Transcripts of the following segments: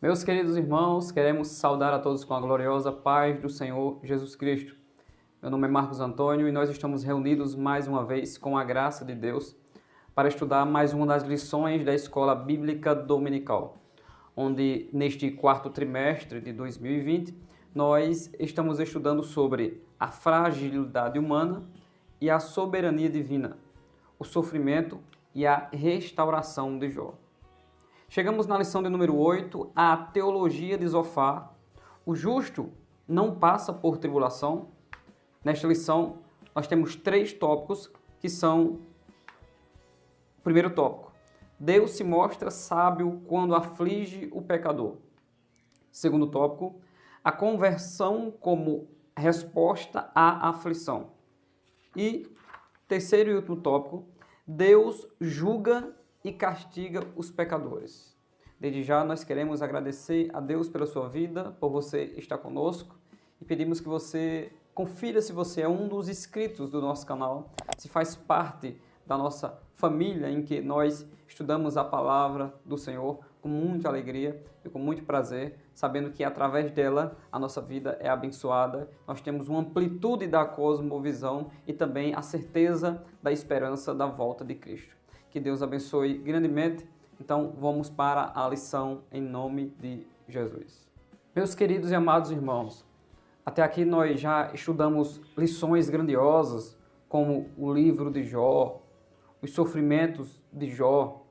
Meus queridos irmãos, queremos saudar a todos com a gloriosa paz do Senhor Jesus Cristo. Meu nome é Marcos Antônio e nós estamos reunidos mais uma vez com a graça de Deus para estudar mais uma das lições da Escola Bíblica Dominical, onde neste quarto trimestre de 2020 nós estamos estudando sobre a fragilidade humana e a soberania divina, o sofrimento e a restauração de Jó. Chegamos na lição de número 8, a teologia de Zofar. O justo não passa por tribulação. Nesta lição, nós temos 3 tópicos que são... O primeiro tópico, Deus se mostra sábio quando aflige o pecador. Segundo tópico, a conversão como resposta à aflição. E terceiro e último tópico, Deus julga e castiga os pecadores. Desde já nós queremos agradecer a Deus pela sua vida, por você estar conosco e pedimos que você confira se você é um dos inscritos do nosso canal, se faz parte da nossa família em que nós estudamos a palavra do Senhor com muita alegria e com muito prazer, sabendo que através dela a nossa vida é abençoada, nós temos uma amplitude da cosmovisão e também a certeza da esperança da volta de Cristo. Que Deus abençoe grandemente. Então, vamos para a lição em nome de Jesus. Meus queridos e amados irmãos, até aqui nós já estudamos lições grandiosas, como o livro de Jó, os sofrimentos de Jó,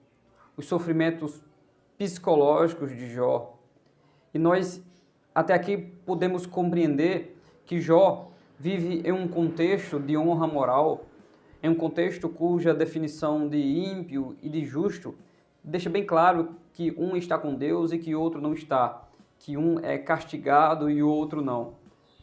os sofrimentos psicológicos de Jó. E nós, até aqui, podemos compreender que Jó vive em um contexto de honra moral, em um contexto cuja definição de ímpio e de justo deixa bem claro que um está com Deus e que outro não está, que um é castigado e o outro não.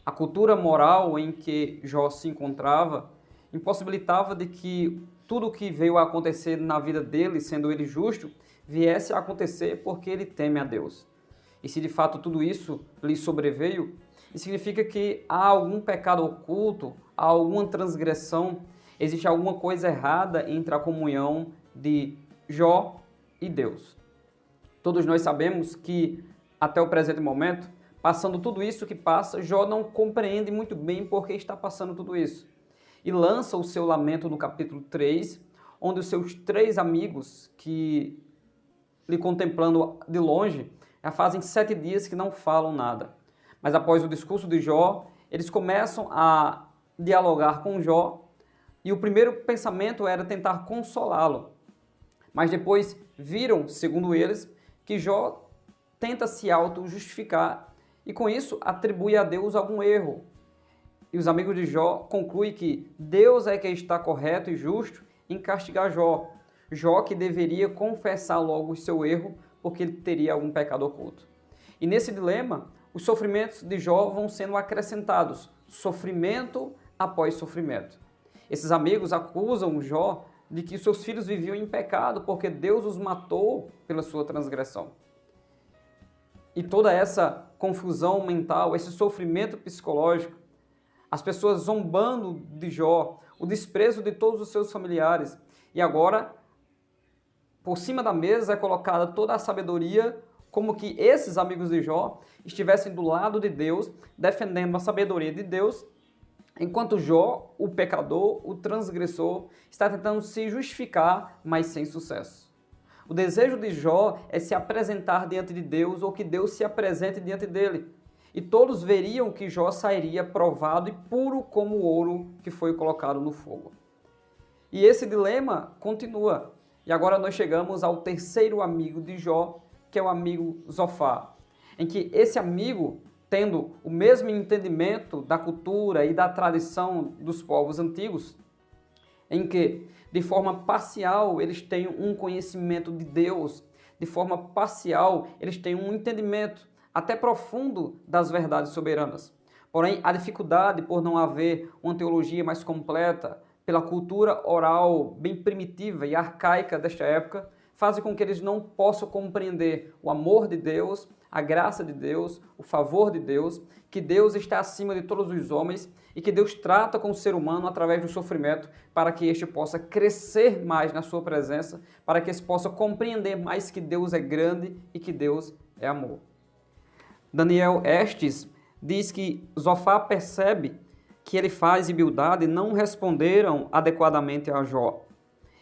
A cultura moral em que Jó se encontrava impossibilitava de que tudo o que veio a acontecer na vida dele, sendo ele justo, viesse a acontecer porque ele teme a Deus. E se de fato tudo isso lhe sobreveio, isso significa que há algum pecado oculto, há alguma transgressão, existe alguma coisa errada entre a comunhão de Jó e Deus. Todos nós sabemos que, até o presente momento, passando tudo isso que passa, Jó não compreende muito bem por que está passando tudo isso. E lança o seu lamento no capítulo 3, onde os seus 3 amigos, que lhe contemplando de longe, já fazem 7 dias que não falam nada. Mas após o discurso de Jó, eles começam a dialogar com Jó, e o primeiro pensamento era tentar consolá-lo. Mas depois viram, segundo eles, que Jó tenta se auto-justificar e com isso atribui a Deus algum erro. E os amigos de Jó concluem que Deus é quem está correto e justo em castigar Jó. Jó que deveria confessar logo o seu erro porque ele teria algum pecado oculto. E nesse dilema, os sofrimentos de Jó vão sendo acrescentados, sofrimento após sofrimento. Esses amigos acusam Jó de que seus filhos viviam em pecado porque Deus os matou pela sua transgressão. E toda essa confusão mental, esse sofrimento psicológico, as pessoas zombando de Jó, o desprezo de todos os seus familiares. E agora, por cima da mesa é colocada toda a sabedoria, como que esses amigos de Jó estivessem do lado de Deus, defendendo a sabedoria de Deus, enquanto Jó, o pecador, o transgressor, está tentando se justificar, mas sem sucesso. O desejo de Jó é se apresentar diante de Deus ou que Deus se apresente diante dele. E todos veriam que Jó sairia provado e puro como o ouro que foi colocado no fogo. E esse dilema continua. E agora nós chegamos ao terceiro amigo de Jó, que é o amigo Zofar, em que esse amigo, tendo o mesmo entendimento da cultura e da tradição dos povos antigos, em que, de forma parcial, eles têm um conhecimento de Deus, de forma parcial, eles têm um entendimento até profundo das verdades soberanas. Porém, a dificuldade por não haver uma teologia mais completa, pela cultura oral bem primitiva e arcaica desta época, fazem com que eles não possam compreender o amor de Deus, a graça de Deus, o favor de Deus, que Deus está acima de todos os homens e que Deus trata com o ser humano através do sofrimento para que este possa crescer mais na sua presença, para que este possa compreender mais que Deus é grande e que Deus é amor. Daniel Estes diz que Zofar percebe que Elifaz e Bildade não responderam adequadamente a Jó.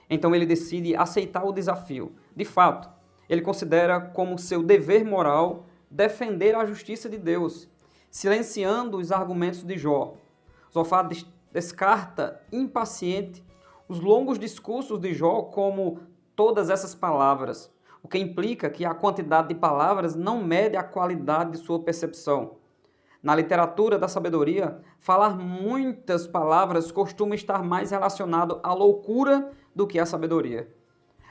Então ele decide aceitar o desafio. De fato, ele considera como seu dever moral defender a justiça de Deus, silenciando os argumentos de Jó. Zofar descarta impaciente os longos discursos de Jó como todas essas palavras, o que implica que a quantidade de palavras não mede a qualidade de sua percepção. Na literatura da sabedoria, falar muitas palavras costuma estar mais relacionado à loucura do que à sabedoria.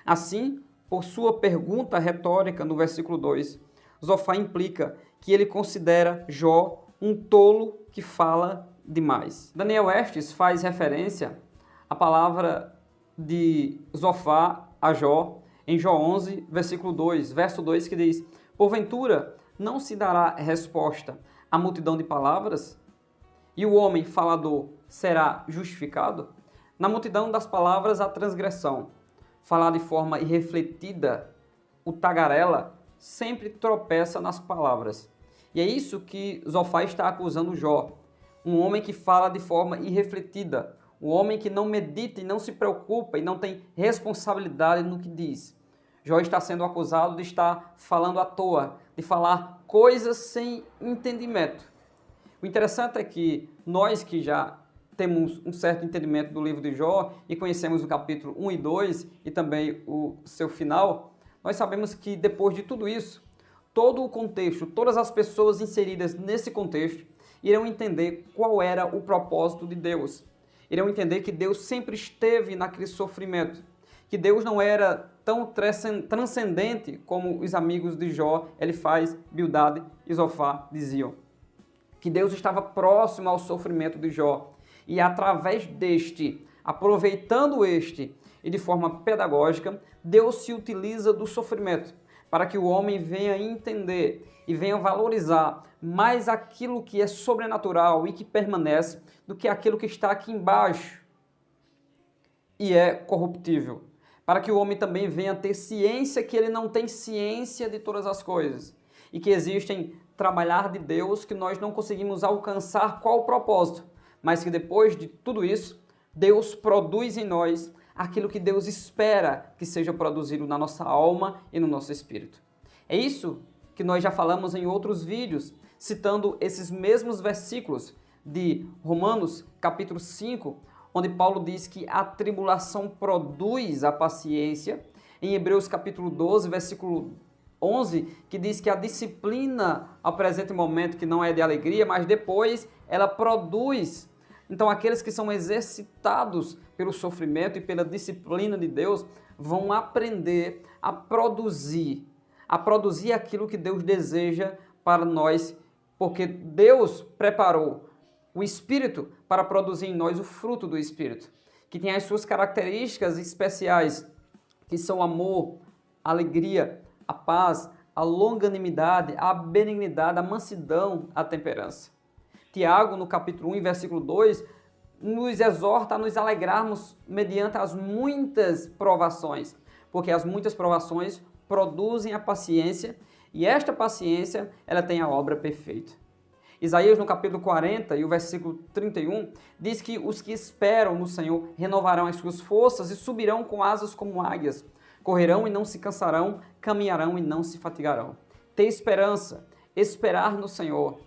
Assim, por sua pergunta retórica no versículo 2, Zofar implica que ele considera Jó um tolo que fala demais. Daniel Estes faz referência à palavra de Zofar a Jó em Jó 11, versículo 2, verso 2, que diz: porventura não se dará resposta à multidão de palavras? E o homem falador será justificado? Na multidão das palavras há transgressão. Falar de forma irrefletida, o tagarela sempre tropeça nas palavras. E é isso que Zofar está acusando Jó. Um homem que fala de forma irrefletida, um homem que não medita e não se preocupa e não tem responsabilidade no que diz. Jó está sendo acusado de estar falando à toa, de falar coisas sem entendimento. O interessante é que nós que já temos um certo entendimento do livro de Jó e conhecemos o capítulo 1 e 2 e também o seu final, nós sabemos que depois de tudo isso, todo o contexto, todas as pessoas inseridas nesse contexto irão entender qual era o propósito de Deus. Irão entender que Deus sempre esteve naquele sofrimento, que Deus não era tão transcendente como os amigos de Jó, Elifaz, Bildade e Zofar diziam. Que Deus estava próximo ao sofrimento de Jó. E através deste, aproveitando este e de forma pedagógica, Deus se utiliza do sofrimento para que o homem venha entender e venha valorizar mais aquilo que é sobrenatural e que permanece do que aquilo que está aqui embaixo e é corruptível. Para que o homem também venha ter ciência que ele não tem ciência de todas as coisas e que existem trabalhar de Deus que nós não conseguimos alcançar qual o propósito, mas que depois de tudo isso, Deus produz em nós aquilo que Deus espera que seja produzido na nossa alma e no nosso espírito. É isso que nós já falamos em outros vídeos, citando esses mesmos versículos de Romanos, capítulo 5, onde Paulo diz que a tribulação produz a paciência, em Hebreus, capítulo 12, versículo 11, que diz que a disciplina ao presente momento, que não é de alegria, mas depois ela produz. Então, aqueles que são exercitados pelo sofrimento e pela disciplina de Deus vão aprender a produzir aquilo que Deus deseja para nós, porque Deus preparou o Espírito para produzir em nós o fruto do Espírito, que tem as suas características especiais, que são amor, alegria, a paz, a longanimidade, a benignidade, a mansidão, a temperança. Tiago, no capítulo 1, versículo 2, nos exorta a nos alegrarmos mediante as muitas provações, porque as muitas provações produzem a paciência e esta paciência ela tem a obra perfeita. Isaías, no capítulo 40 e o versículo 31, diz que os que esperam no Senhor renovarão as suas forças e subirão com asas como águias, correrão e não se cansarão, caminharão e não se fatigarão. Ter esperança, esperar no Senhor,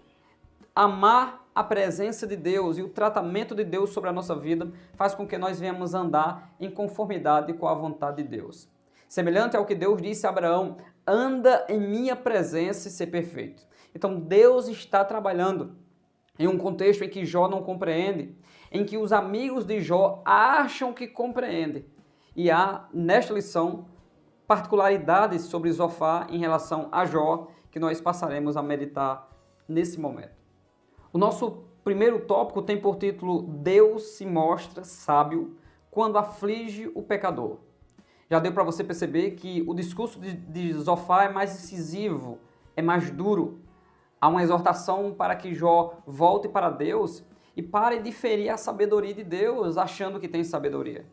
amar a presença de Deus e o tratamento de Deus sobre a nossa vida faz com que nós venhamos andar em conformidade com a vontade de Deus. Semelhante ao que Deus disse a Abraão, anda em minha presença e ser perfeito. Então Deus está trabalhando em um contexto em que Jó não compreende, em que os amigos de Jó acham que compreendem. E há, nesta lição, particularidades sobre Zofar em relação a Jó, que nós passaremos a meditar nesse momento. O nosso primeiro tópico tem por título Deus se mostra sábio quando aflige o pecador. Já deu para você perceber que o discurso de Zofar é mais incisivo, é mais duro. Há uma exortação para que Jó volte para Deus e pare de ferir a sabedoria de Deus, achando que tem sabedoria.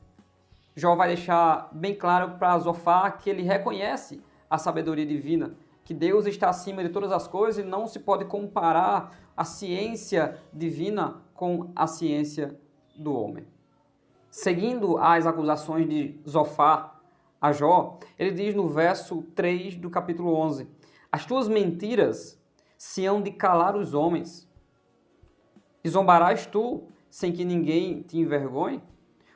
Jó vai deixar bem claro para Zofar que ele reconhece a sabedoria divina, que Deus está acima de todas as coisas e não se pode comparar a ciência divina com a ciência do homem. Seguindo as acusações de Zofar a Jó, ele diz no verso 3 do capítulo 11: as tuas mentiras se hão de calar os homens, e zombarás tu sem que ninguém te envergonhe?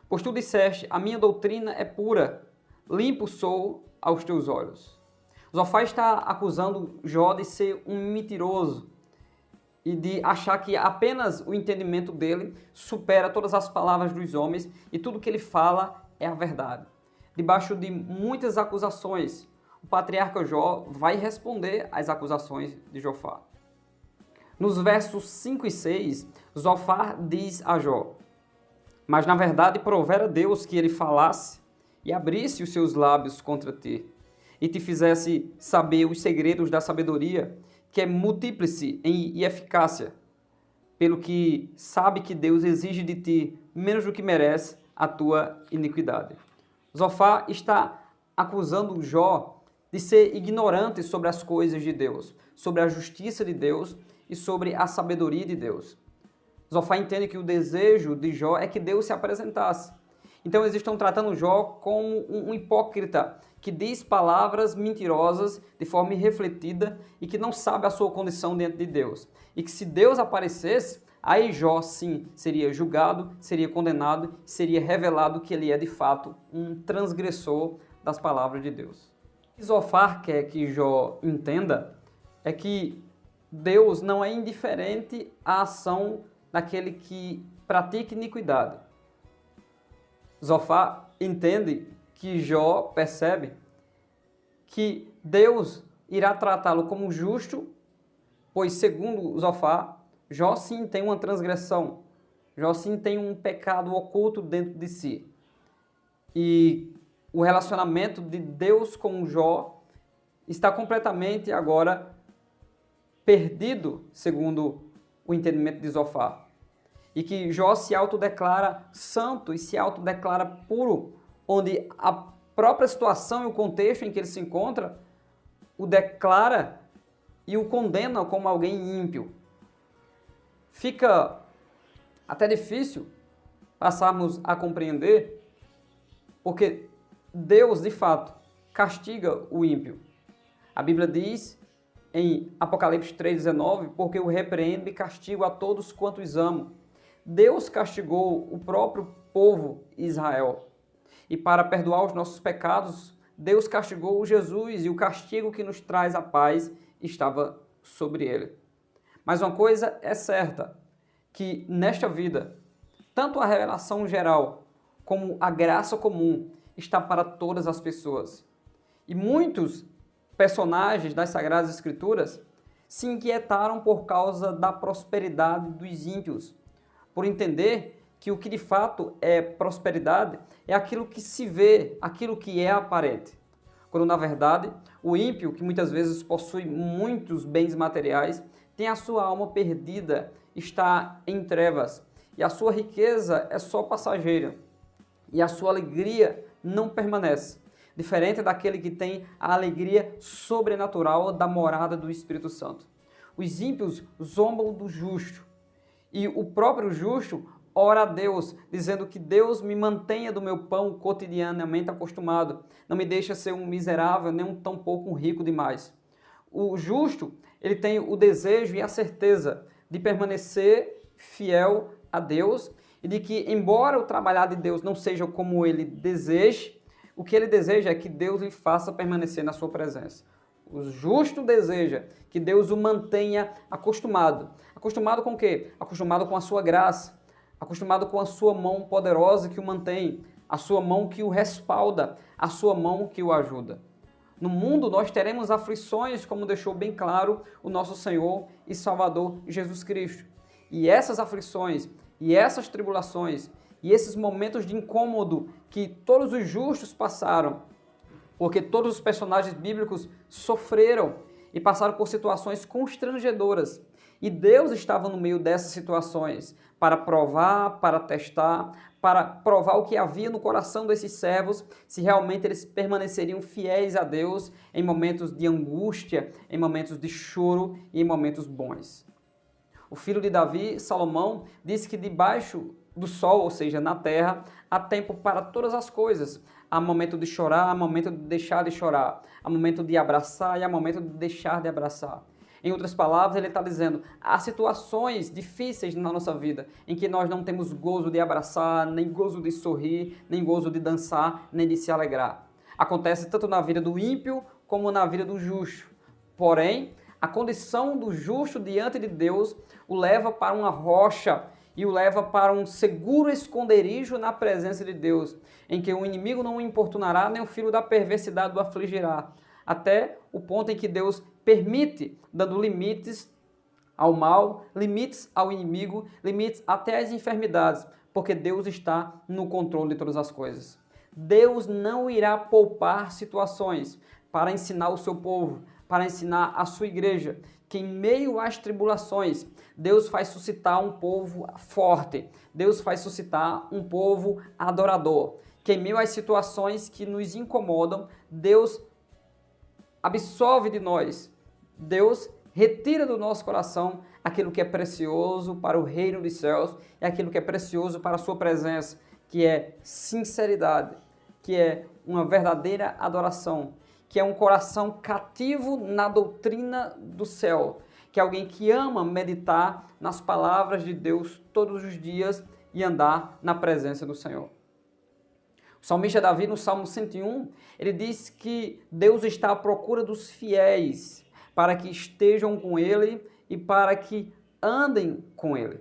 Pois tu disseste, a minha doutrina é pura, limpo sou aos teus olhos. Zofar está acusando Jó de ser um mentiroso e de achar que apenas o entendimento dele supera todas as palavras dos homens e tudo que ele fala é a verdade. Debaixo de muitas acusações, o patriarca Jó vai responder às acusações de Zofar. Nos versos 5 e 6, Zofar diz a Jó: mas na verdade provera Deus que ele falasse e abrisse os seus lábios contra ti, e te fizesse saber os segredos da sabedoria, que é múltiplice e eficácia, pelo que sabe que Deus exige de ti menos do que merece a tua iniquidade. Zofar está acusando Jó de ser ignorante sobre as coisas de Deus, sobre a justiça de Deus e sobre a sabedoria de Deus. Zofar entende que o desejo de Jó é que Deus se apresentasse. Então eles estão tratando Jó como um hipócrita que diz palavras mentirosas de forma irrefletida e que não sabe a sua condição diante de Deus. E que se Deus aparecesse, aí Jó sim seria julgado, seria condenado, seria revelado que ele é de fato um transgressor das palavras de Deus. O que Zofar quer que Jó entenda é que Deus não é indiferente à ação daquele que pratica iniquidade. Zofar entende que Jó percebe que Deus irá tratá-lo como justo, pois, segundo Zofar, Jó sim tem uma transgressão, Jó sim tem um pecado oculto dentro de si. E o relacionamento de Deus com Jó está completamente agora perdido, segundo o entendimento de Zofar. E que Jó se autodeclara santo e se autodeclara puro, onde a própria situação e o contexto em que ele se encontra o declara e o condena como alguém ímpio. Fica até difícil passarmos a compreender, porque Deus, de fato, castiga o ímpio. A Bíblia diz em Apocalipse 3,19, porque eu repreendo e castigo a todos quantos amo. Deus castigou o próprio povo Israel. E para perdoar os nossos pecados, Deus castigou Jesus e o castigo que nos traz a paz estava sobre ele. Mas uma coisa é certa, que nesta vida, tanto a revelação geral como a graça comum está para todas as pessoas. E muitos personagens das Sagradas Escrituras se inquietaram por causa da prosperidade dos ímpios, por entender que o que de fato é prosperidade é aquilo que se vê, aquilo que é aparente. Quando, na verdade, o ímpio, que muitas vezes possui muitos bens materiais, tem a sua alma perdida, está em trevas, e a sua riqueza é só passageira, e a sua alegria não permanece, diferente daquele que tem a alegria sobrenatural da morada do Espírito Santo. Os ímpios zombam do justo, e o próprio justo ora a Deus, dizendo que Deus me mantenha do meu pão cotidianamente acostumado, não me deixa ser um miserável, nem um tão pouco um rico demais. O justo, ele tem o desejo e a certeza de permanecer fiel a Deus e de que, embora o trabalhar de Deus não seja como ele deseje, o que ele deseja é que Deus lhe faça permanecer na sua presença. O justo deseja que Deus o mantenha acostumado. Acostumado com o quê? Acostumado com a sua graça, acostumado com a sua mão poderosa que o mantém, a sua mão que o respalda, a sua mão que o ajuda. No mundo nós teremos aflições, como deixou bem claro o nosso Senhor e Salvador Jesus Cristo. E essas aflições, e essas tribulações, e esses momentos de incômodo que todos os justos passaram, porque todos os personagens bíblicos sofreram e passaram por situações constrangedoras. E Deus estava no meio dessas situações para provar, para testar, para provar o que havia no coração desses servos, se realmente eles permaneceriam fiéis a Deus em momentos de angústia, em momentos de choro e em momentos bons. O filho de Davi, Salomão, disse que debaixo do sol, ou seja, na terra, há tempo para todas as coisas. Há momento de chorar, há momento de deixar de chorar, há momento de abraçar e há momento de deixar de abraçar. Em outras palavras, ele está dizendo, há situações difíceis na nossa vida em que nós não temos gozo de abraçar, nem gozo de sorrir, nem gozo de dançar, nem de se alegrar. Acontece tanto na vida do ímpio como na vida do justo. Porém, a condição do justo diante de Deus o leva para uma rocha e o leva para um seguro esconderijo na presença de Deus, em que o inimigo não o importunará, nem o filho da perversidade o afligirá, até o ponto em que Deus permite, dando limites ao mal, limites ao inimigo, limites até às enfermidades, porque Deus está no controle de todas as coisas. Deus não irá poupar situações para ensinar o seu povo, para ensinar a sua igreja, que em meio às tribulações, Deus faz suscitar um povo forte, Deus faz suscitar um povo adorador, que em meio às situações que nos incomodam, Deus absolve de nós, Deus retira do nosso coração aquilo que é precioso para o reino dos céus e aquilo que é precioso para a sua presença, que é sinceridade, que é uma verdadeira adoração, que é um coração cativo na doutrina do céu, que é alguém que ama meditar nas palavras de Deus todos os dias e andar na presença do Senhor. O salmista Davi, no Salmo 101, ele diz que Deus está à procura dos fiéis, para que estejam com Ele e para que andem com Ele.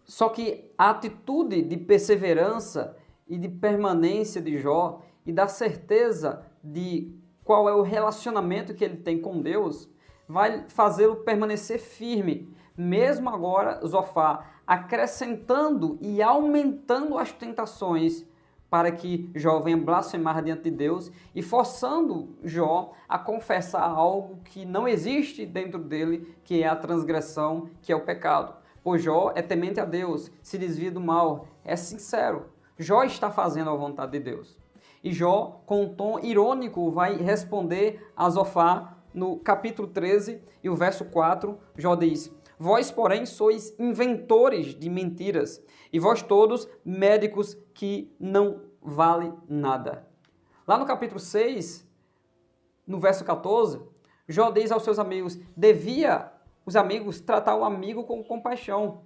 Só que a atitude de perseverança e de permanência de Jó e da certeza de qual é o relacionamento que ele tem com Deus, vai fazê-lo permanecer firme, mesmo agora Zofar acrescentando e aumentando as tentações para que Jó venha blasfemar diante de Deus e forçando Jó a confessar algo que não existe dentro dele, que é a transgressão, que é o pecado. Pois Jó é temente a Deus, se desvia do mal, é sincero. Jó está fazendo a vontade de Deus. E Jó, com um tom irônico, vai responder a Zofar no capítulo 13 e o verso 4, Jó diz: Vós, porém, sois inventores de mentiras, e vós todos médicos que não vale nada. Lá no capítulo 6, no verso 14, Jó diz aos seus amigos, devia os amigos tratar o amigo com compaixão,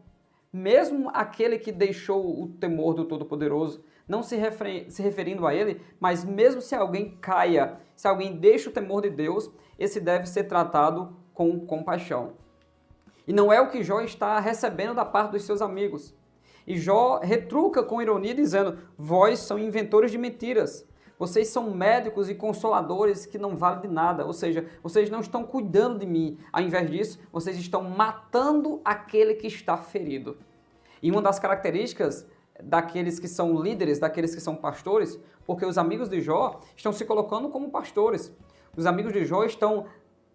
mesmo aquele que deixou o temor do Todo-Poderoso, não se referindo a ele, mas mesmo se alguém caia, se alguém deixa o temor de Deus, esse deve ser tratado com compaixão. E não é o que Jó está recebendo da parte dos seus amigos. E Jó retruca com ironia dizendo, vós são inventores de mentiras, vocês são médicos e consoladores que não valem de nada, ou seja, vocês não estão cuidando de mim, ao invés disso, vocês estão matando aquele que está ferido. E uma das características daqueles que são líderes, daqueles que são pastores, porque os amigos de Jó estão se colocando como pastores. Os amigos de Jó estão,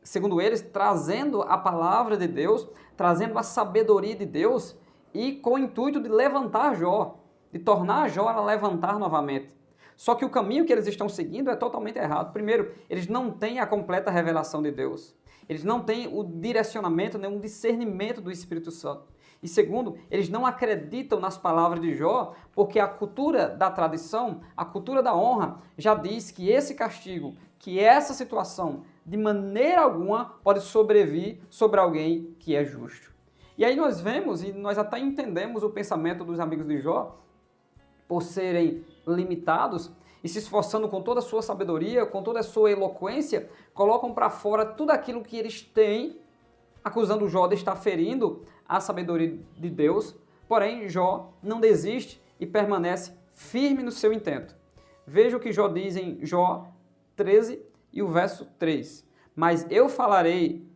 segundo eles, trazendo a palavra de Deus, trazendo a sabedoria de Deus e com o intuito de levantar Jó, de tornar Jó a levantar novamente. Só que o caminho que eles estão seguindo é totalmente errado. Primeiro, eles não têm a completa revelação de Deus. Eles não têm o direcionamento, nem o discernimento do Espírito Santo. E segundo, eles não acreditam nas palavras de Jó, porque a cultura da tradição, a cultura da honra, já diz que esse castigo, que essa situação, de maneira alguma, pode sobrevir sobre alguém que é justo. E aí nós vemos, e nós até entendemos o pensamento dos amigos de Jó, por serem limitados e se esforçando com toda a sua sabedoria, com toda a sua eloquência, colocam para fora tudo aquilo que eles têm, acusando Jó de estar ferindo a sabedoria de Deus. Porém, Jó não desiste e permanece firme no seu intento. Veja o que Jó diz em Jó 13 e o verso 3. Mas eu falarei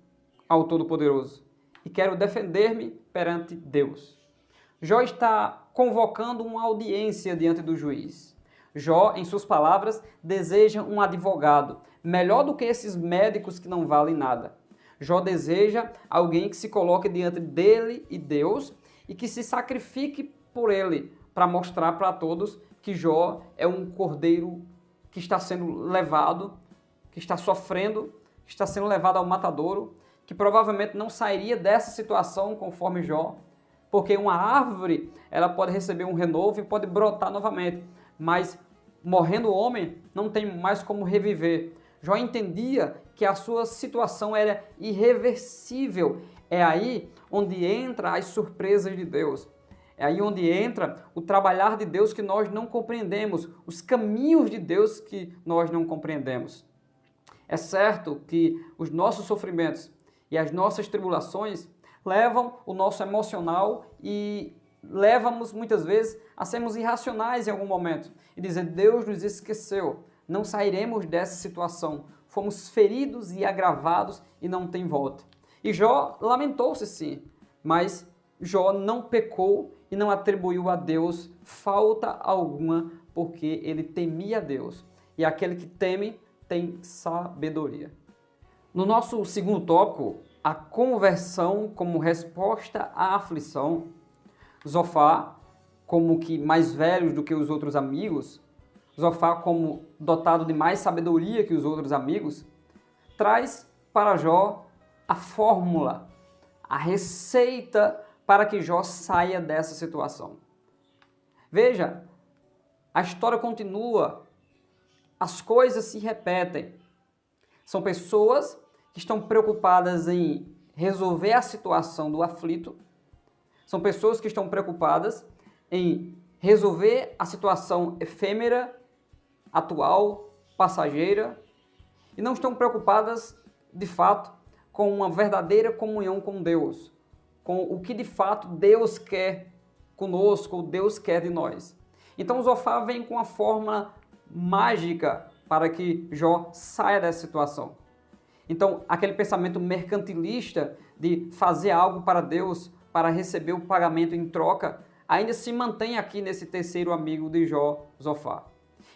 ao Todo-Poderoso e quero defender-me perante Deus. Jó está convocando uma audiência diante do juiz. Jó, em suas palavras, deseja um advogado, melhor do que esses médicos que não valem nada. Jó deseja alguém que se coloque diante dele e Deus e que se sacrifique por ele, para mostrar para todos que Jó é um cordeiro que está sendo levado, que está sofrendo, que está sendo levado ao matadouro, que provavelmente não sairia dessa situação conforme Jó, porque uma árvore ela pode receber um renovo e pode brotar novamente, mas morrendo o homem não tem mais como reviver. Jó entendia que a sua situação era irreversível. É aí onde entra as surpresas de Deus. É aí onde entra o trabalhar de Deus que nós não compreendemos, os caminhos de Deus que nós não compreendemos. É certo que os nossos sofrimentos e as nossas tribulações levam o nosso emocional e levam-nos muitas vezes a sermos irracionais em algum momento e dizer: Deus nos esqueceu, não sairemos dessa situação, fomos feridos e agravados e não tem volta. E Jó lamentou-se sim, mas Jó não pecou e não atribuiu a Deus falta alguma, porque ele temia a Deus. E aquele que teme tem sabedoria. No nosso segundo tópico, a conversão como resposta à aflição, Zofar, como que mais velho do que os outros amigos, Zofar como dotado de mais sabedoria que os outros amigos, traz para Jó a fórmula, a receita para que Jó saia dessa situação. Veja, a história continua, as coisas se repetem. São pessoas que estão preocupadas em resolver a situação do aflito, são pessoas que estão preocupadas em resolver a situação efêmera, atual, passageira, e não estão preocupadas, de fato, com uma verdadeira comunhão com Deus, com o que de fato Deus quer conosco, Deus quer de nós. Então Zofar vem com a fórmula mágica para que Jó saia dessa situação. Então, aquele pensamento mercantilista de fazer algo para Deus, para receber o pagamento em troca, ainda se mantém aqui nesse terceiro amigo de Jó, Zofar.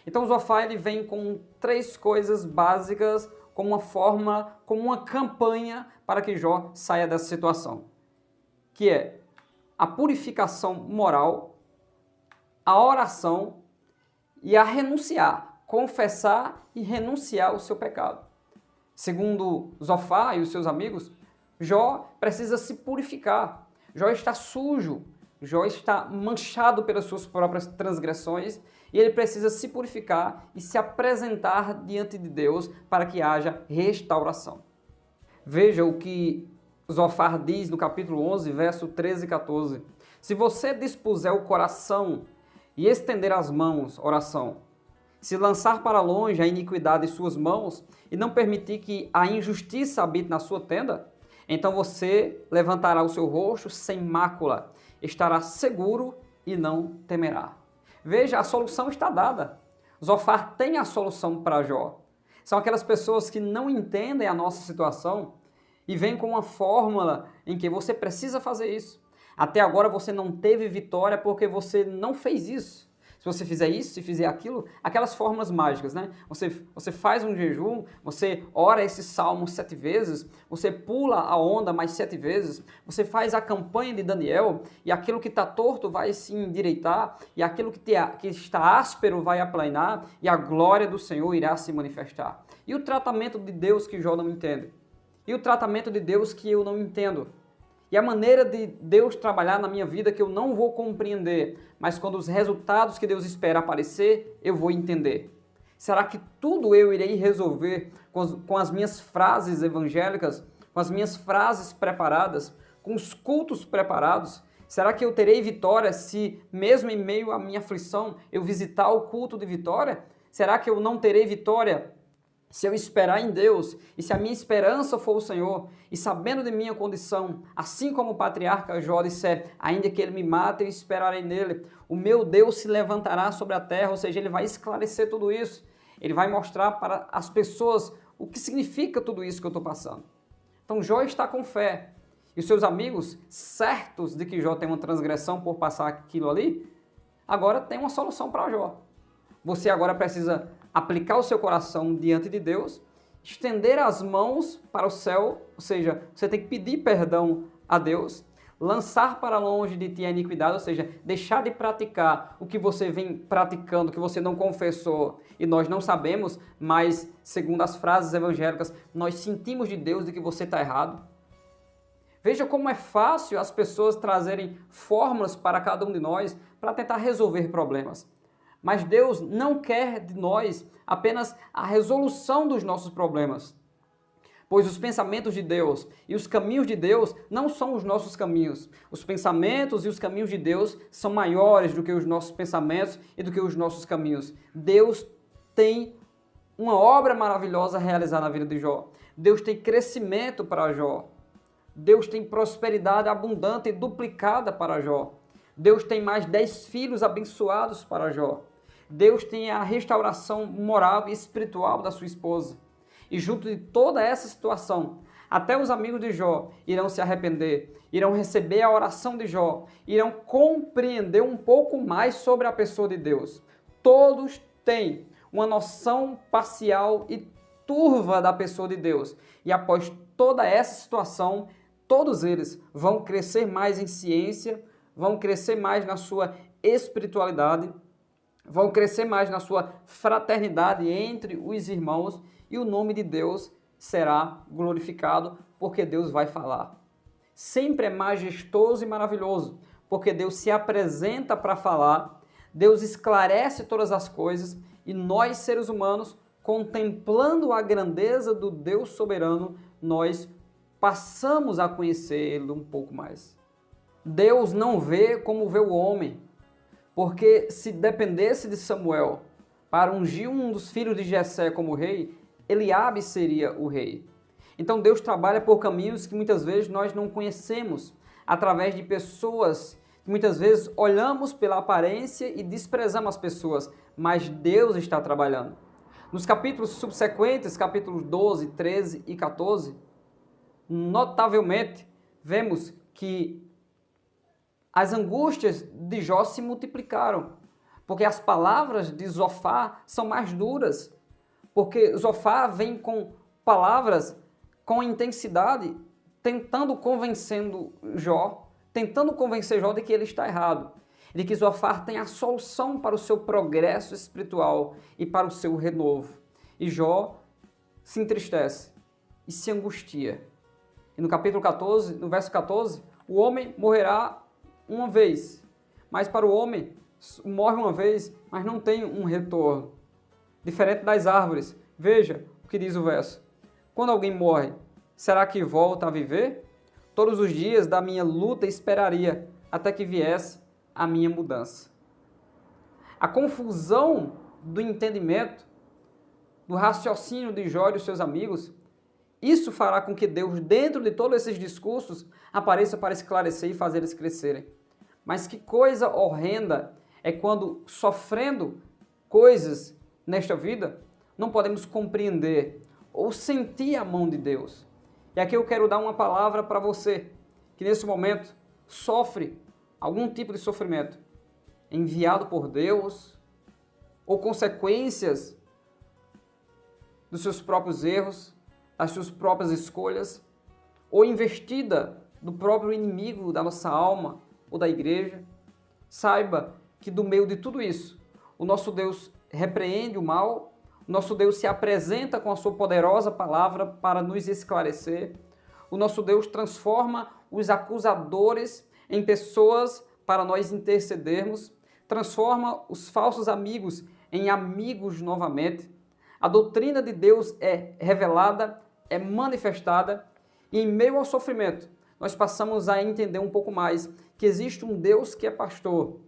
Então Zofar ele vem com 3 coisas básicas, como uma fórmula, como uma campanha para que Jó saia dessa situação, que é a purificação moral, a oração e a renunciar, confessar e renunciar o seu pecado. Segundo Zofar e os seus amigos, Jó precisa se purificar. Jó está sujo, Jó está manchado pelas suas próprias transgressões e ele precisa se purificar e se apresentar diante de Deus para que haja restauração. Veja o que Zofar diz no capítulo 11, verso 13 e 14. Se você dispuser o coração e estender as mãos, oração, se lançar para longe a iniquidade de suas mãos e não permitir que a injustiça habite na sua tenda, então você levantará o seu rosto sem mácula, estará seguro e não temerá. Veja, a solução está dada. Zofar tem a solução para Jó. São aquelas pessoas que não entendem a nossa situação e vêm com uma fórmula em que você precisa fazer isso. Até agora você não teve vitória porque você não fez isso. Se você fizer isso, se fizer aquilo, aquelas fórmulas mágicas, né? Você faz um jejum, você ora esse salmo 7 vezes, você pula a onda mais 7 vezes, você faz a campanha de Daniel e aquilo que está torto vai se endireitar e aquilo que está áspero vai aplanar e a glória do Senhor irá se manifestar. E o tratamento de Deus que Jó não entende? E o tratamento de Deus que eu não entendo? E a maneira de Deus trabalhar na minha vida que eu não vou compreender, mas quando os resultados que Deus espera aparecer, eu vou entender. Será que tudo eu irei resolver com as minhas frases evangélicas, com as minhas frases preparadas, com os cultos preparados? Será que eu terei vitória se, mesmo em meio à minha aflição, eu visitar o culto de vitória? Será que eu não terei vitória se eu esperar em Deus, e se a minha esperança for o Senhor, e sabendo de minha condição, assim como o patriarca Jó disser, ainda que ele me mate, eu esperarei nele, o meu Deus se levantará sobre a terra, ou seja, ele vai esclarecer tudo isso, ele vai mostrar para as pessoas o que significa tudo isso que eu estou passando. Então Jó está com fé, e os seus amigos, certos de que Jó tem uma transgressão por passar aquilo ali, agora tem uma solução para Jó. Você agora precisa aplicar o seu coração diante de Deus, estender as mãos para o céu, ou seja, você tem que pedir perdão a Deus, lançar para longe de ti a iniquidade, ou seja, deixar de praticar o que você vem praticando, que você não confessou e nós não sabemos, mas segundo as frases evangélicas, nós sentimos de Deus de que você está errado. Veja como é fácil as pessoas trazerem fórmulas para cada um de nós para tentar resolver problemas. Mas Deus não quer de nós apenas a resolução dos nossos problemas. Pois os pensamentos de Deus e os caminhos de Deus não são os nossos caminhos. Os pensamentos e os caminhos de Deus são maiores do que os nossos pensamentos e do que os nossos caminhos. Deus tem uma obra maravilhosa a realizar na vida de Jó. Deus tem crescimento para Jó. Deus tem prosperidade abundante e duplicada para Jó. Deus tem mais 10 filhos abençoados para Jó. Deus tem a restauração moral e espiritual da sua esposa. E junto de toda essa situação, até os amigos de Jó irão se arrepender, irão receber a oração de Jó, irão compreender um pouco mais sobre a pessoa de Deus. Todos têm uma noção parcial e turva da pessoa de Deus. E após toda essa situação, todos eles vão crescer mais em ciência, vão crescer mais na sua espiritualidade, vão crescer mais na sua fraternidade entre os irmãos e o nome de Deus será glorificado porque Deus vai falar. Sempre é majestoso e maravilhoso porque Deus se apresenta para falar, Deus esclarece todas as coisas e nós, seres humanos, contemplando a grandeza do Deus soberano, nós passamos a conhecê-lo um pouco mais. Deus não vê como vê o homem, porque se dependesse de Samuel para ungir um dos filhos de Jessé como rei, Eliabe seria o rei. Então Deus trabalha por caminhos que muitas vezes nós não conhecemos, através de pessoas que muitas vezes olhamos pela aparência e desprezamos as pessoas, mas Deus está trabalhando. Nos capítulos subsequentes, capítulos 12, 13 e 14, notavelmente vemos que as angústias de Jó se multiplicaram, porque as palavras de Zofar são mais duras, porque Zofar vem com palavras com intensidade, tentando convencer Jó de que ele está errado, de que Zofar tem a solução para o seu progresso espiritual e para o seu renovo. E Jó se entristece e se angustia. E no capítulo 14, no verso 14, o homem morrerá uma vez, mas para o homem morre uma vez, mas não tem um retorno. Diferente das árvores. Veja o que diz o verso. Quando alguém morre, será que volta a viver? Todos os dias da minha luta esperaria até que viesse a minha mudança. A confusão do entendimento, do raciocínio de Jó e dos seus amigos, isso fará com que Deus, dentro de todos esses discursos, apareça para esclarecer e fazer eles crescerem. Mas que coisa horrenda é quando, sofrendo coisas nesta vida, não podemos compreender ou sentir a mão de Deus. E aqui eu quero dar uma palavra para você, que nesse momento sofre algum tipo de sofrimento, enviado por Deus, ou consequências dos seus próprios erros, das suas próprias escolhas, ou investida do próprio inimigo da nossa alma ou da igreja. Saiba que do meio de tudo isso, o nosso Deus repreende o mal, o nosso Deus se apresenta com a sua poderosa palavra para nos esclarecer, o nosso Deus transforma os acusadores em pessoas para nós intercedermos, transforma os falsos amigos em amigos novamente. A doutrina de Deus é revelada, é manifestada, e em meio ao sofrimento, nós passamos a entender um pouco mais que existe um Deus que é pastor,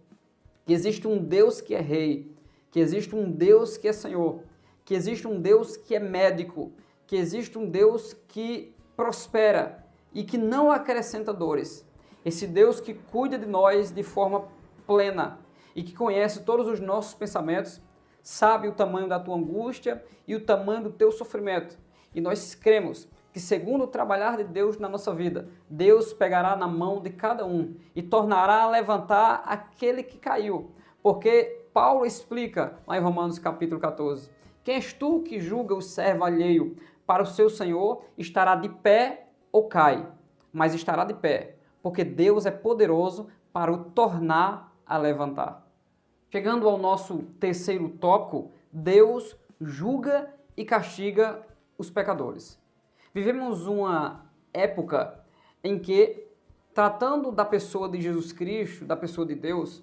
que existe um Deus que é rei, que existe um Deus que é Senhor, que existe um Deus que é médico, que existe um Deus que prospera e que não acrescenta dores. Esse Deus que cuida de nós de forma plena e que conhece todos os nossos pensamentos, sabe o tamanho da tua angústia e o tamanho do teu sofrimento. E nós cremos que, segundo o trabalhar de Deus na nossa vida, Deus pegará na mão de cada um e tornará a levantar aquele que caiu. Porque Paulo explica lá em Romanos capítulo 14, quem és tu que julga o servo alheio para o seu Senhor estará de pé ou cai, mas estará de pé, porque Deus é poderoso para o tornar a levantar. Chegando ao nosso terceiro tópico, Deus julga e castiga os pecadores. Vivemos uma época em que, tratando da pessoa de Jesus Cristo, da pessoa de Deus,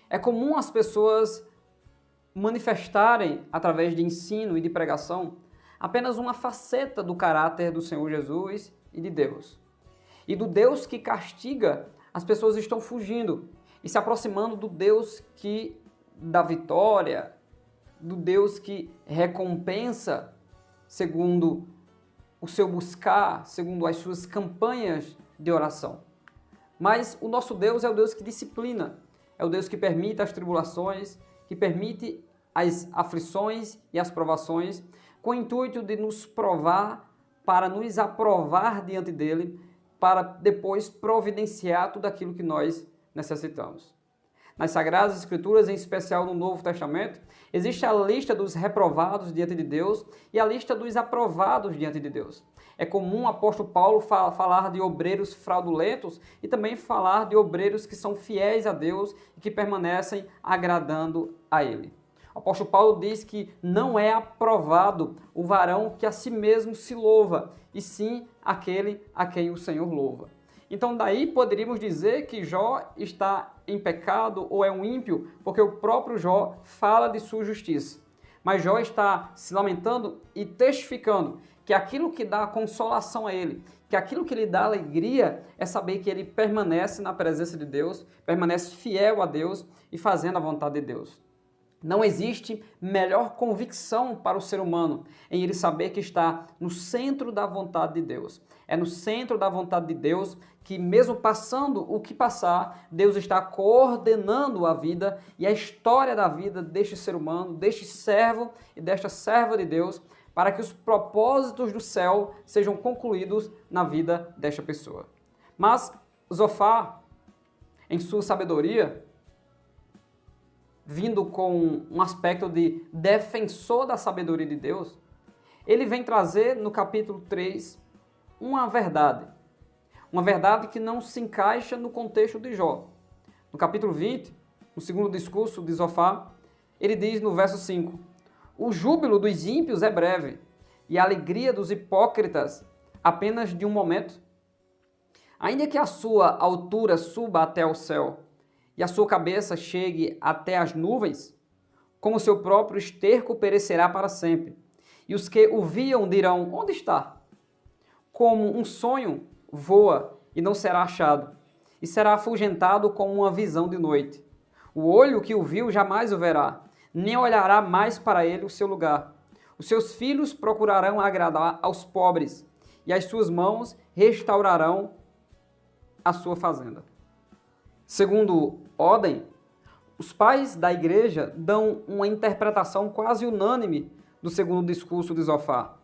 é comum as pessoas manifestarem, através de ensino e de pregação, apenas uma faceta do caráter do Senhor Jesus e de Deus. E do Deus que castiga, as pessoas estão fugindo e se aproximando do Deus que dá vitória, do Deus que recompensa segundo o seu buscar, segundo as suas campanhas de oração. Mas o nosso Deus é o Deus que disciplina, é o Deus que permite as tribulações, que permite as aflições e as provações, com o intuito de nos provar, para nos aprovar diante dele, para depois providenciar tudo aquilo que nós necessitamos. Nas Sagradas Escrituras, em especial no Novo Testamento, existe a lista dos reprovados diante de Deus e a lista dos aprovados diante de Deus. É comum o apóstolo Paulo falar de obreiros fraudulentos e também falar de obreiros que são fiéis a Deus e que permanecem agradando a Ele. O apóstolo Paulo diz que não é aprovado o varão que a si mesmo se louva, e sim aquele a quem o Senhor louva. Então daí poderíamos dizer que Jó está em pecado ou é um ímpio, porque o próprio Jó fala de sua justiça. Mas Jó está se lamentando e testificando que aquilo que dá consolação a ele, que aquilo que lhe dá alegria é saber que ele permanece na presença de Deus, permanece fiel a Deus e fazendo a vontade de Deus. Não existe melhor convicção para o ser humano em ele saber que está no centro da vontade de Deus. É no centro da vontade de Deus que, mesmo passando o que passar, Deus está coordenando a vida e a história da vida deste ser humano, deste servo e desta serva de Deus, para que os propósitos do céu sejam concluídos na vida desta pessoa. Mas Zofar, em sua sabedoria, vindo com um aspecto de defensor da sabedoria de Deus, ele vem trazer no capítulo 3 uma verdade que não se encaixa no contexto de Jó. No capítulo 20, no segundo discurso de Zofar, ele diz no verso 5, o júbilo dos ímpios é breve, e a alegria dos hipócritas apenas de um momento. Ainda que a sua altura suba até o céu, e a sua cabeça chegue até as nuvens, como seu próprio esterco perecerá para sempre. E os que o viam dirão, onde está? Como um sonho voa e não será achado, e será afugentado como uma visão de noite. O olho que o viu jamais o verá, nem olhará mais para ele o seu lugar. Os seus filhos procurarão agradar aos pobres, e as suas mãos restaurarão a sua fazenda. Segundo Oden, os pais da igreja dão uma interpretação quase unânime do segundo discurso de Zofar.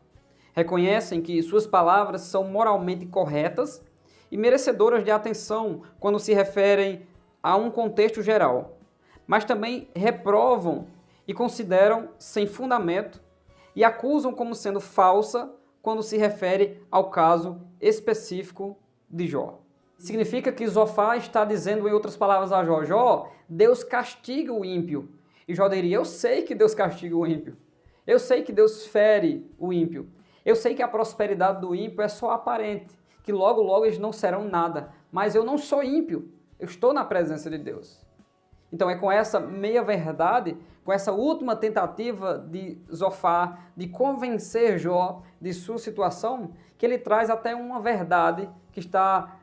Reconhecem que suas palavras são moralmente corretas e merecedoras de atenção quando se referem a um contexto geral, mas também reprovam e consideram sem fundamento e acusam como sendo falsa quando se refere ao caso específico de Jó. Significa que Zofar está dizendo, em outras palavras, a Jó, Jó, Deus castiga o ímpio. E Jó diria, eu sei que Deus castiga o ímpio. Eu sei que Deus fere o ímpio. Eu sei que a prosperidade do ímpio é só aparente, que logo, logo eles não serão nada. Mas eu não sou ímpio, eu estou na presença de Deus. Então é com essa meia-verdade, com essa última tentativa de Zofar de convencer Jó de sua situação, que ele traz até uma verdade que está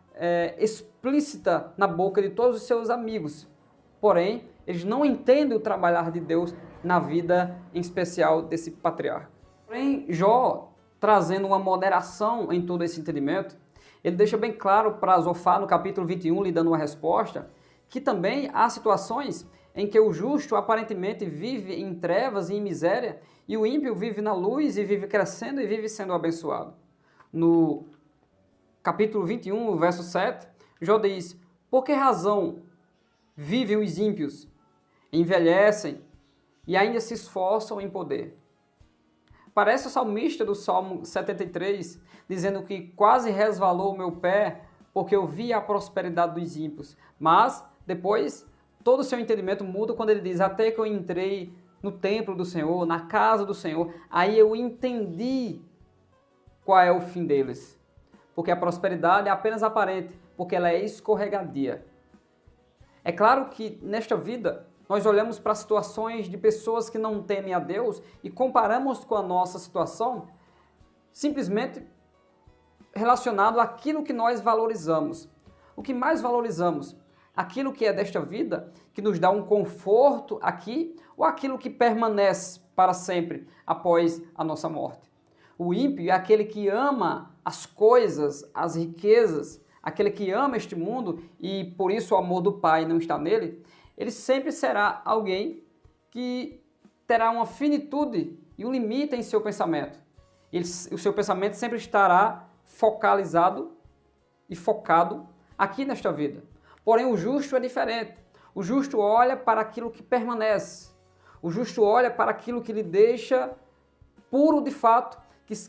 explícita na boca de todos os seus amigos. Porém, eles não entendem o trabalhar de Deus na vida, em especial, desse patriarca. Porém, Jó, trazendo uma moderação em todo esse entendimento, ele deixa bem claro para Zofar, no capítulo 21, lhe dando uma resposta, que também há situações em que o justo aparentemente vive em trevas e em miséria, e o ímpio vive na luz e vive crescendo e vive sendo abençoado. No capítulo 21, verso 7, Jó diz, por que razão vivem os ímpios, envelhecem e ainda se esforçam em poder? Parece o salmista do Salmo 73, dizendo que quase resvalou o meu pé porque eu vi a prosperidade dos ímpios. Mas depois todo o seu entendimento muda quando ele diz: até que eu entrei no templo do Senhor, na casa do Senhor, aí eu entendi qual é o fim deles. Porque a prosperidade é apenas aparente, porque ela é escorregadia. É claro que nesta vida nós olhamos para situações de pessoas que não temem a Deus e comparamos com a nossa situação simplesmente relacionado àquilo que nós valorizamos. O que mais valorizamos? Aquilo que é desta vida, que nos dá um conforto aqui, ou aquilo que permanece para sempre após a nossa morte? O ímpio é aquele que ama as coisas, as riquezas, aquele que ama este mundo e por isso o amor do Pai não está nele. Ele sempre será alguém que terá uma finitude e um limite em seu pensamento. O seu pensamento sempre estará focalizado e focado aqui nesta vida. Porém, o justo é diferente. O justo olha para aquilo que permanece. O justo olha para aquilo que lhe deixa puro de fato,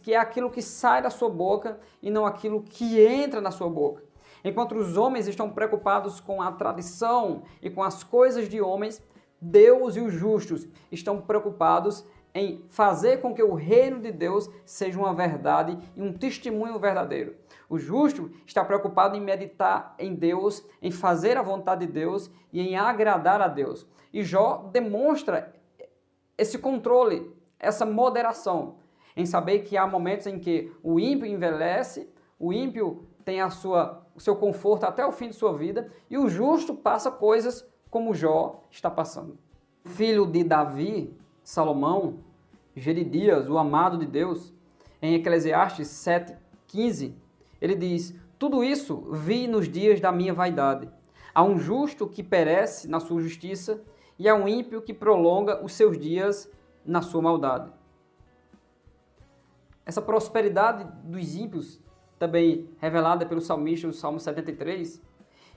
que é aquilo que sai da sua boca e não aquilo que entra na sua boca. Enquanto os homens estão preocupados com a tradição e com as coisas de homens, Deus e os justos estão preocupados em fazer com que o reino de Deus seja uma verdade e um testemunho verdadeiro. O justo está preocupado em meditar em Deus, em fazer a vontade de Deus e em agradar a Deus. E Jó demonstra esse controle, essa moderação, em saber que há momentos em que o ímpio envelhece, o ímpio tem o seu conforto até o fim de sua vida e o justo passa coisas como Jó está passando. Filho de Davi, Salomão, Geridias, o amado de Deus, em Eclesiastes 7:15, ele diz: tudo isso vi nos dias da minha vaidade. Há um justo que perece na sua justiça e há um ímpio que prolonga os seus dias na sua maldade. Essa prosperidade dos ímpios, também revelada pelo salmista no Salmo 73,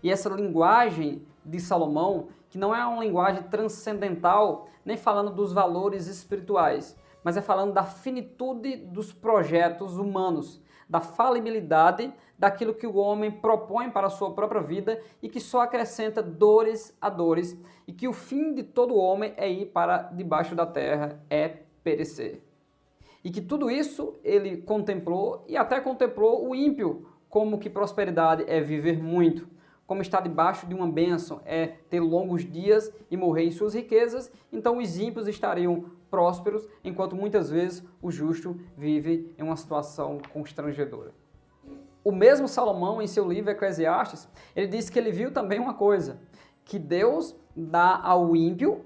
e essa linguagem de Salomão, que não é uma linguagem transcendental, nem falando dos valores espirituais, mas é falando da finitude dos projetos humanos, da falibilidade daquilo que o homem propõe para a sua própria vida e que só acrescenta dores a dores, e que o fim de todo homem é ir para debaixo da terra, é perecer. E que tudo isso ele contemplou e até contemplou o ímpio, como que prosperidade é viver muito, como estar debaixo de uma bênção é ter longos dias e morrer em suas riquezas. Então os ímpios estariam prósperos, enquanto muitas vezes o justo vive em uma situação constrangedora. O mesmo Salomão, em seu livro Eclesiastes, ele disse que ele viu também uma coisa, que Deus dá ao ímpio,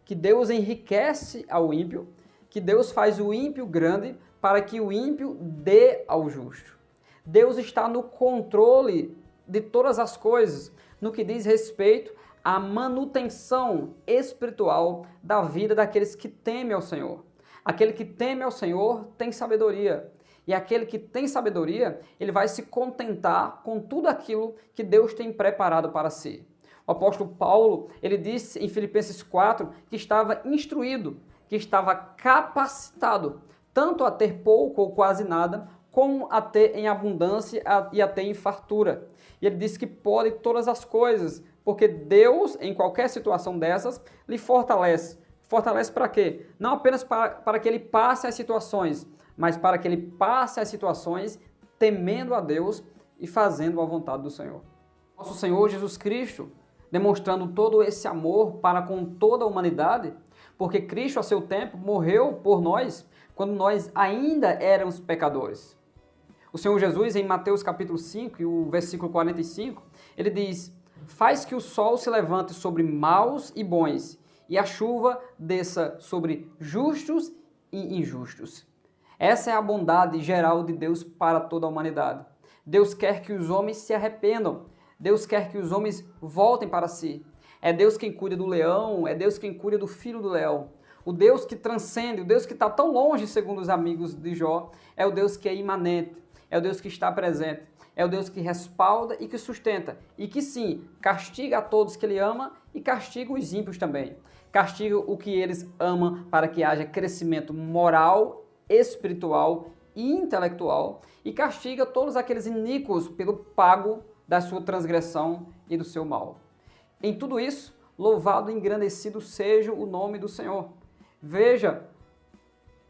que Deus enriquece ao ímpio, que Deus faz o ímpio grande para que o ímpio dê ao justo. Deus está no controle de todas as coisas, no que diz respeito à manutenção espiritual da vida daqueles que temem ao Senhor. Aquele que teme ao Senhor tem sabedoria. E aquele que tem sabedoria, ele vai se contentar com tudo aquilo que Deus tem preparado para si. O apóstolo Paulo, ele disse em Filipenses 4 que estava instruído, que estava capacitado, tanto a ter pouco ou quase nada, como a ter em abundância e a ter em fartura. E ele disse que pode todas as coisas, porque Deus, em qualquer situação dessas, lhe fortalece. Fortalece para quê? Não apenas para que ele passe as situações, mas para que ele passe as situações temendo a Deus e fazendo a vontade do Senhor. Nosso Senhor Jesus Cristo, demonstrando todo esse amor para com toda a humanidade, porque Cristo, a seu tempo, morreu por nós quando nós ainda éramos pecadores. O Senhor Jesus, em Mateus capítulo 5, e o versículo 45, ele diz: faz que o sol se levante sobre maus e bons, e a chuva desça sobre justos e injustos. Essa é a bondade geral de Deus para toda a humanidade. Deus quer que os homens se arrependam. Deus quer que os homens voltem para si. É Deus quem cuida do leão, é Deus quem cuida do filho do leão. O Deus que transcende, o Deus que está tão longe, segundo os amigos de Jó, é o Deus que é imanente, é o Deus que está presente, é o Deus que respalda e que sustenta, e que sim, castiga a todos que Ele ama e castiga os ímpios também. Castiga o que eles amam para que haja crescimento moral espiritual e intelectual e castiga todos aqueles iníquos pelo pago da sua transgressão e do seu mal. Em tudo isso, louvado e engrandecido seja o nome do Senhor. Veja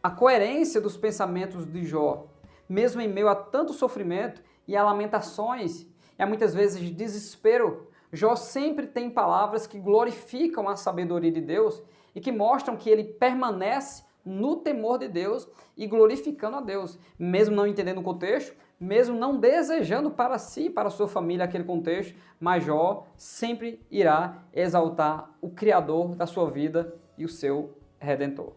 a coerência dos pensamentos de Jó, mesmo em meio a tanto sofrimento e a lamentações e a muitas vezes desespero. Jó sempre tem palavras que glorificam a sabedoria de Deus e que mostram que ele permanece no temor de Deus e glorificando a Deus, mesmo não entendendo o contexto, mesmo não desejando para si, para a sua família aquele contexto, mas Jó sempre irá exaltar o Criador da sua vida e o seu Redentor.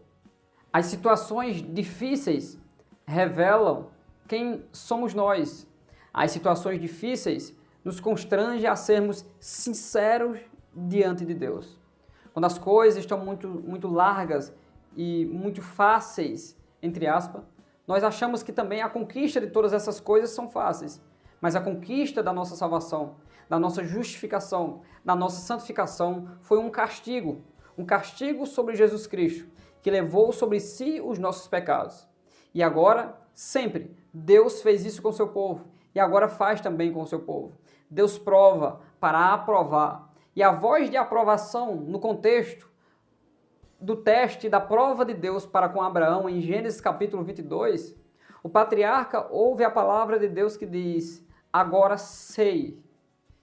As situações difíceis revelam quem somos nós. As situações difíceis nos constrangem a sermos sinceros diante de Deus. Quando as coisas estão muito largas e muito fáceis, entre aspas, nós achamos que também a conquista de todas essas coisas são fáceis. Mas a conquista da nossa salvação, da nossa justificação, da nossa santificação foi um castigo sobre Jesus Cristo, que levou sobre si os nossos pecados. E agora, sempre, Deus fez isso com o seu povo e agora faz também com o seu povo. Deus prova para aprovar. E a voz de aprovação no contexto do teste da prova de Deus para com Abraão, em Gênesis capítulo 22, o patriarca ouve a palavra de Deus que diz: agora sei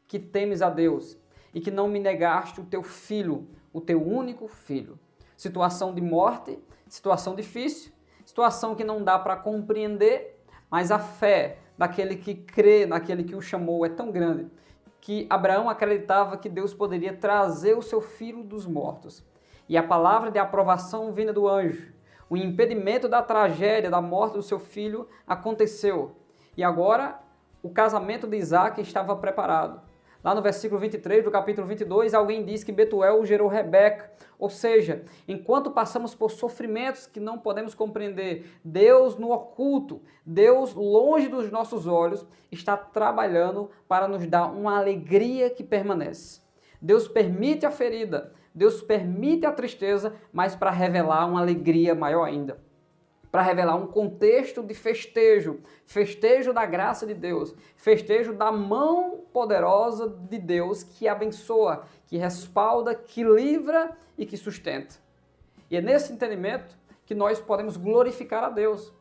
que temes a Deus e que não me negaste o teu filho, o teu único filho. Situação de morte, situação difícil, situação que não dá para compreender, mas a fé daquele que crê, naquele que o chamou é tão grande que Abraão acreditava que Deus poderia trazer o seu filho dos mortos. E a palavra de aprovação vinda do anjo, o impedimento da tragédia, da morte do seu filho, aconteceu. E agora o casamento de Isaac estava preparado. Lá no versículo 23 do capítulo 22, alguém diz que Betuel gerou Rebeca. Ou seja, enquanto passamos por sofrimentos que não podemos compreender, Deus no oculto, Deus longe dos nossos olhos, está trabalhando para nos dar uma alegria que permanece. Deus permite a ferida, Deus permite a tristeza, mas para revelar uma alegria maior ainda. Para revelar um contexto de festejo, festejo da graça de Deus, festejo da mão poderosa de Deus que abençoa, que respalda, que livra e que sustenta. E é nesse entendimento que nós podemos glorificar a Deus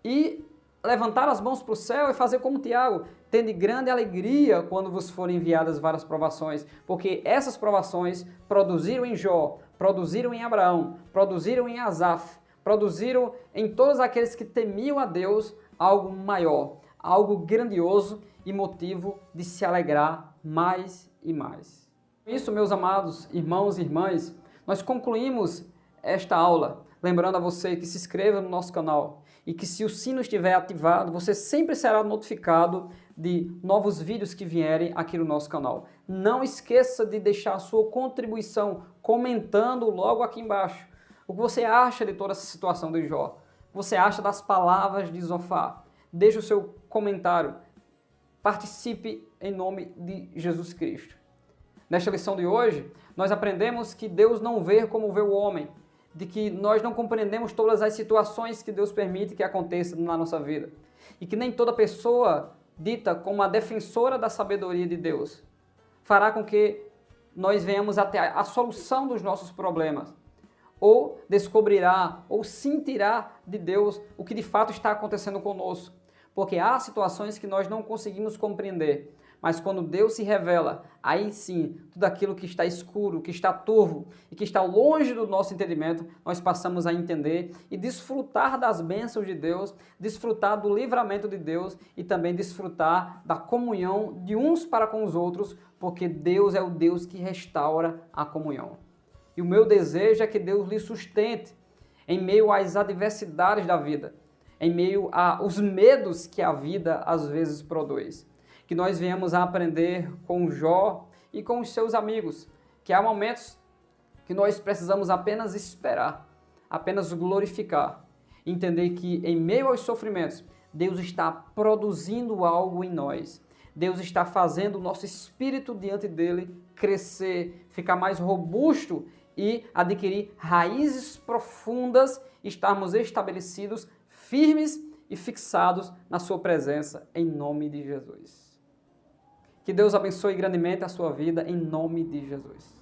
e levantar as mãos para o céu e fazer como Tiago, tende grande alegria quando vos forem enviadas várias provações, porque essas provações produziram em Jó, produziram em Abraão, produziram em Asaf, produziram em todos aqueles que temiam a Deus algo maior, algo grandioso e motivo de se alegrar mais e mais. Com isso, meus amados irmãos e irmãs, nós concluímos esta aula, lembrando a você que se inscreva no nosso canal e que se o sino estiver ativado, você sempre será notificado de novos vídeos que vierem aqui no nosso canal. Não esqueça de deixar a sua contribuição comentando logo aqui embaixo. O que você acha de toda essa situação de Jó? O que você acha das palavras de Zofar? Deixe o seu comentário. Participe em nome de Jesus Cristo. Nesta lição de hoje, nós aprendemos que Deus não vê como vê o homem, de que nós não compreendemos todas as situações que Deus permite que aconteçam na nossa vida, e que nem toda pessoa dita como a defensora da sabedoria de Deus fará com que nós venhamos até a solução dos nossos problemas, ou descobrirá, ou sentirá de Deus o que de fato está acontecendo conosco. Porque há situações que nós não conseguimos compreender, mas quando Deus se revela, aí sim, tudo aquilo que está escuro, que está turvo e que está longe do nosso entendimento, nós passamos a entender e desfrutar das bênçãos de Deus, desfrutar do livramento de Deus e também desfrutar da comunhão de uns para com os outros, porque Deus é o Deus que restaura a comunhão. E o meu desejo é que Deus lhe sustente em meio às adversidades da vida, em meio aos medos que a vida às vezes produz. Que nós venhamos a aprender com Jó e com os seus amigos, que há momentos que nós precisamos apenas esperar, apenas glorificar, entender que em meio aos sofrimentos, Deus está produzindo algo em nós. Deus está fazendo o nosso espírito diante dele crescer, ficar mais robusto e adquirir raízes profundas, estarmos estabelecidos, firmes e fixados na sua presença, em nome de Jesus. Que Deus abençoe grandemente a sua vida, em nome de Jesus.